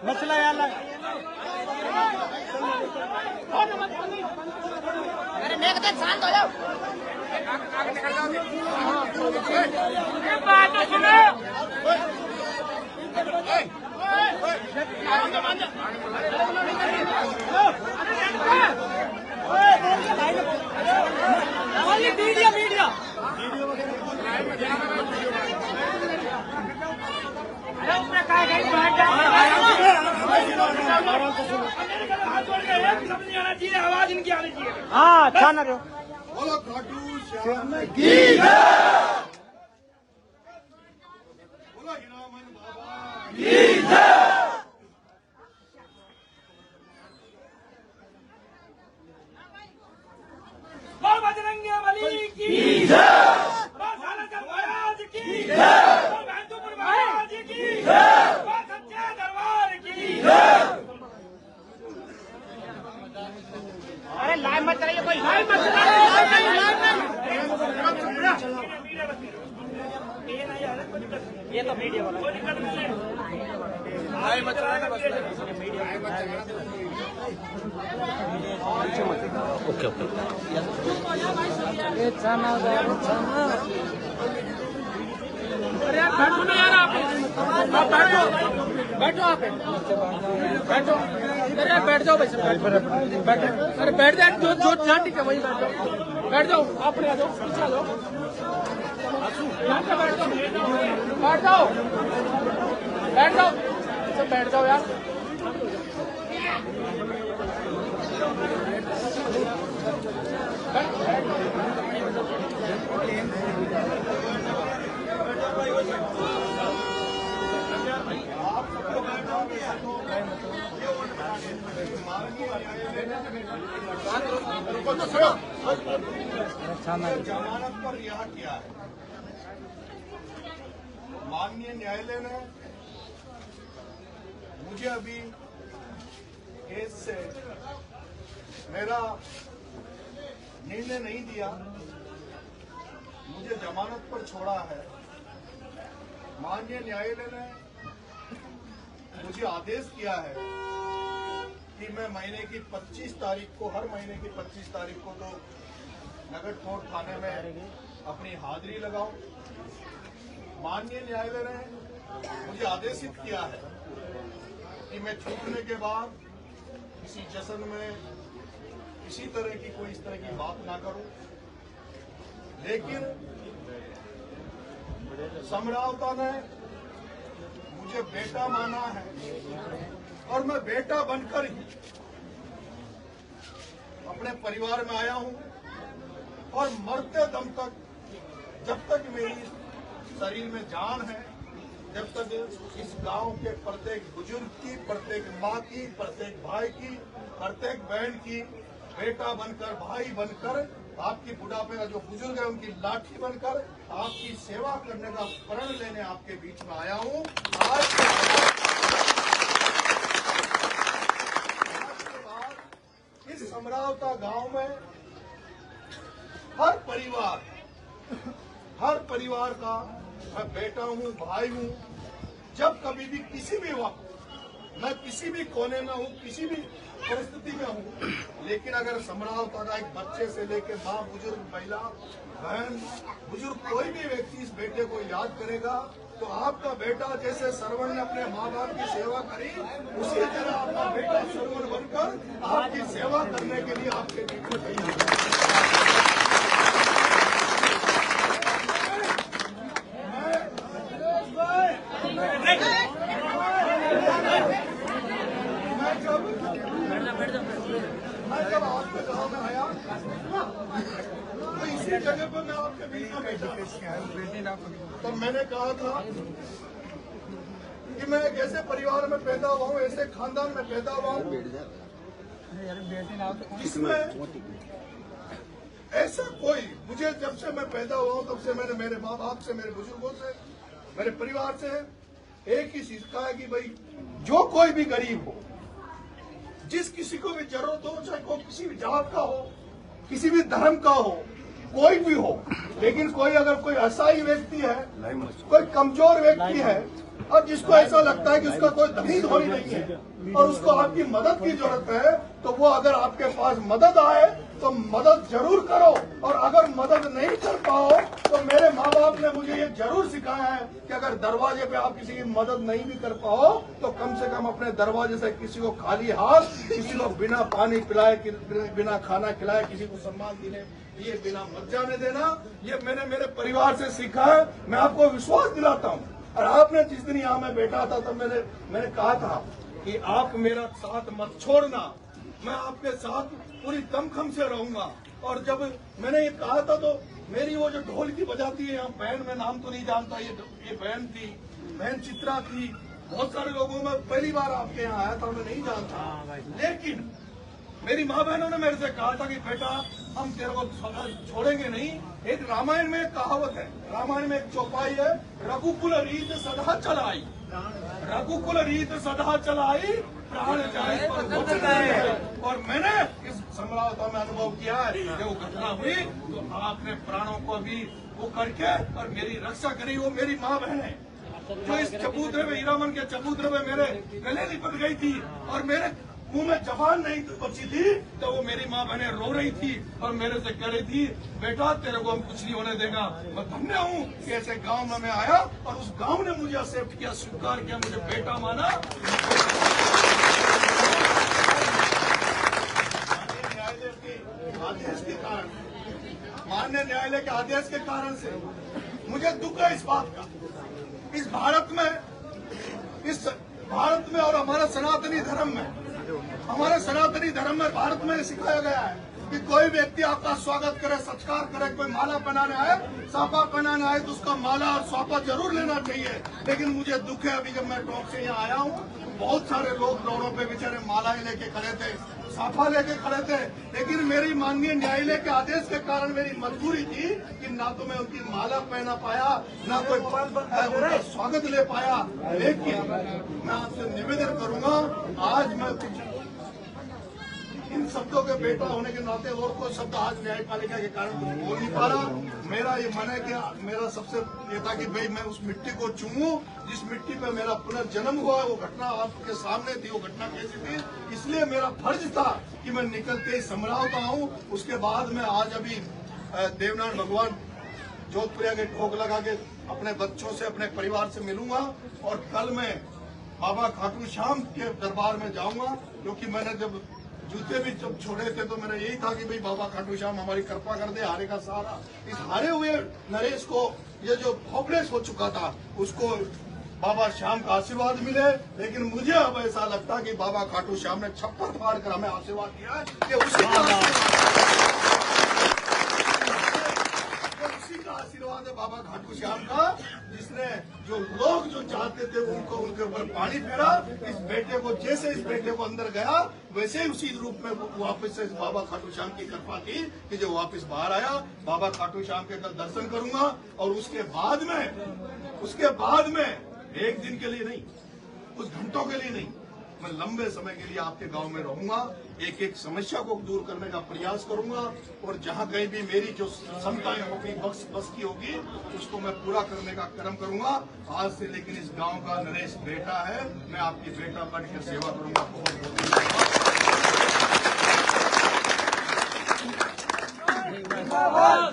मसला यार शांत हो जाओ। बात तो सुनो। मीडिया मीडिया आवाज इनकी आनी चाहिए। हाँ अच्छा ना रहो। बोलो खाटू श्याम की जय। बोलो हिरामन बाबा की जय। बोल बजरंगी बली की जय। बोल सालासर महाराज की जय। बोल महतूपुर महाराज की जय। बोल सच्चे दरबार की जय। अरे लाइव मत चलाइए, कोई लाइव मत चलाइए। ये तो मीडिया वाला लाइव मत चलाएगा बस। Okay okay. अरे यार बैठो ना यार, आप बैठो बैठो, आप बैठो, अरे बैठ जाओ भाई, बैठो, अरे बैठ जाओ, जो जहाँ ठीक है वही बैठ जाओ, बैठ जाओ, आपने आ जाओ, पीछे आ जाओ, यहाँ पे बैठ जाओ, बैठ जाओ, बैठ जाओ, बैठ जाओ यार। जमानत पर रिहा किया है। माननीय न्यायालय ने मुझे अभी केस से मेरा निर्णय नहीं दिया, मुझे जमानत पर छोड़ा है। माननीय न्यायालय ने मुझे आदेश किया है कि मैं महीने की 25 तारीख को, हर महीने की 25 तारीख को तो नगर कोर्ट थाने में अपनी हाजिरी लगाऊं। माननीय न्यायालय ने मुझे आदेशित किया है कि मैं छूटने के बाद किसी जश्न में किसी तरह की कोई इस तरह की बात ना करूं, लेकिन समरावता ने मुझे बेटा माना है और मैं बेटा बनकर ही अपने परिवार में आया हूं और मरते दम तक, जब तक मेरी शरीर में जान है, जब तक इस गांव के प्रत्येक बुजुर्ग की, प्रत्येक माँ की, प्रत्येक भाई की, प्रत्येक बहन की बेटा बनकर, भाई बनकर, आपकी बुढ़ापे का जो बुजुर्ग है उनकी लाठी बनकर आपकी सेवा करने का प्रण लेने आपके बीच में आया हूं। आज के बाद इस समरावता गांव में हर परिवार का मैं बेटा हूं, भाई हूं। जब कभी भी किसी भी वक्त मैं किसी भी कोने में हूं, किसी भी परिस्थिति में हूं, लेकिन अगर समरावता का एक बच्चे से लेकर माँ, बुजुर्ग, महिला, बहन, बुजुर्ग, कोई भी व्यक्ति इस बेटे को याद करेगा तो आपका बेटा जैसे सरवण ने अपने माँ बाप की सेवा करी, उसी तरह आपका बेटा सरवण बनकर आपकी सेवा करने के लिए आपके बीच में तैयार है। जब आपके गाँव में आया तो इसी जगह पर मैं आपके बीच में बैठा, तो मैंने कहा था कि मैं एक ऐसे परिवार में पैदा हुआ हूँ, ऐसे खानदान में पैदा हुआ हूँ जिसमें ऐसा कोई, मुझे जब से मैं पैदा हुआ हूँ तब से मैंने मेरे माँ बाप से, मेरे बुजुर्गों से, मेरे परिवार से एक ही सीखा है कि भाई जो कोई भी गरीब हो, जिस किसी को भी जरूरत हो, चाहे वो किसी भी जात का हो, किसी भी धर्म का हो, कोई भी हो, लेकिन कोई अगर कोई असहाय व्यक्ति है, कोई कमजोर व्यक्ति है और जिसको ऐसा लगता है कि उसका कोई दही धोरी नहीं है और उसको आपकी मदद की जरूरत है, तो वो अगर आपके पास मदद आए तो मदद जरूर करो। और अगर मदद नहीं कर पाओ तो मेरे माँ बाप ने मुझे ये जरूर सिखाया है कि अगर दरवाजे पे आप किसी की मदद नहीं भी कर पाओ तो कम से कम अपने दरवाजे से किसी को खाली हाथ, किसी को बिना पानी पिलाए, बिना खाना खिलाए, किसी को सम्मान देने ये बिना मत जाने देना। ये मैंने मेरे परिवार से सीखा है। मैं आपको विश्वास दिलाता हूँ। और आपने जिस दिन यहाँ मैं बैठा था तो मैंने कहा था कि आप मेरा साथ मत छोड़ना, मैं आपके साथ पूरी दमखम से रहूंगा। और जब मैंने ये कहा था तो मेरी वो जो ढोल की बजाती है यहाँ बहन, मैं नाम तो नहीं जानता, ये बहन थी, बहन चित्रा थी, बहुत सारे लोगों में पहली बार आपके यहाँ आया था, मैं नहीं जानता। लेकिन मेरी माँ बहनों ने मेरे से कहा था कि बेटा हम तेरे को छोड़ेंगे नहीं। एक रामायण में एक कहावत है, रामायण में एक चौपाई है, रघुकुल रीत सदा चलाई, रघुकुल रीत सदा चलाई, प्राण जाए पर वचन जाए। और मैंने इस समरावता में अनुभव किया है कि वो घटना हुई तो आपने प्राणों को भी वो करके और मेरी रक्षा करी। वो मेरी माँ बहन है जो इस चबूतरे में, हीरामन के चबूतरे में मेरे गले लिपट गई थी और मेरे मुंह में जबान नहीं बची थी, तो वो मेरी माँ बहनें रो रही थी और मेरे से कह रही थी बेटा तेरे को हम कुछ नहीं होने देगा। मैं धन्य हूँ कि ऐसे गांव में मैं आया और उस गांव ने मुझे एक्सेप्ट किया, स्वीकार किया, मुझे बेटा माना। आदेश के कारण, माननीय न्यायालय के आदेश के कारण से मुझे दुख है इस बात का। इस भारत में और हमारा सनातनी धर्म में, हमारे सनातनी धर्म में भारत में सिखाया गया है कि कोई व्यक्ति आपका स्वागत करे, सत्कार करे, कोई माला पहनाने आए, साफा पहनाने आए तो उसका माला और साफा जरूर लेना चाहिए। लेकिन मुझे दुख है, अभी जब मैं टॉक से यहाँ आया हूँ, बहुत सारे लोग रोडों पे बेचारे मालाएं लेके खड़े थे, साफा लेके खड़े थे, लेकिन मेरी माननीय न्यायालय के आदेश के कारण मेरी मजबूरी थी कि ना तो मैं उनकी माला पहना पाया, ना कोई उनका स्वागत ले पाया। लेकिन मैं आपसे निवेदन करूंगा, आज मैं इन शब्दों के बेटा होने के नाते और कोई शब्द आज न्यायपालिका के कारण कुछ बोल नहीं पा रहा। मेरा ये मन है कि मेरा सबसे ये था कि भाई मैं उस मिट्टी को चूमूं जिस मिट्टी पे मेरा पुनर्जन्म हुआ है। वो घटना आपके सामने थी, वो घटना कैसी थी, इसलिए मेरा फर्ज था कि मैं निकलते ही समझाता हूँ। उसके बाद में आज अभी देवनारायण भगवान जोधपुरिया के ठोक लगा के अपने बच्चों से, अपने परिवार से मिलूंगा और कल मैं बाबा खाटू श्याम के दरबार में जाऊंगा, क्योंकि मैंने जब जूते भी जब छोड़े थे तो मेरा यही था कि भाई बाबा खाटू श्याम हमारी कृपा कर दे, हारे का सहारा। इस हारे हुए नरेश को ये जो होपलेस हो चुका था उसको बाबा श्याम का आशीर्वाद मिले। लेकिन मुझे अब ऐसा लगता कि बाबा खाटू श्याम ने छप्पर फाड़ कर हमें आशीर्वाद दिया है कि उसी का आशीर्वाद है बाबा खाटू श्याम का, जिसने जो लोग जो चाहते थे उनको उनके ऊपर पानी फेरा। इस बेटे को, जैसे इस बेटे को अंदर गया वैसे ही उसी रूप में वापस से बाबा खाटू श्याम की कृपा थी कि जो वापस बाहर आया। बाबा खाटू श्याम के कल दर्शन करूंगा और उसके बाद में एक दिन के लिए नहीं, कुछ घंटों के लिए नहीं, मैं लंबे समय के लिए आपके गांव में रहूंगा, एक एक समस्या को दूर करने का प्रयास करूंगा और जहां कहीं भी मेरी जो क्षमताएं होगी, बस की होगी, उसको मैं पूरा करने का कर्म करूंगा आज से। लेकिन इस गांव का नरेश बेटा है, मैं आपकी बेटा बन के सेवा करूंगा। बहुत बहुत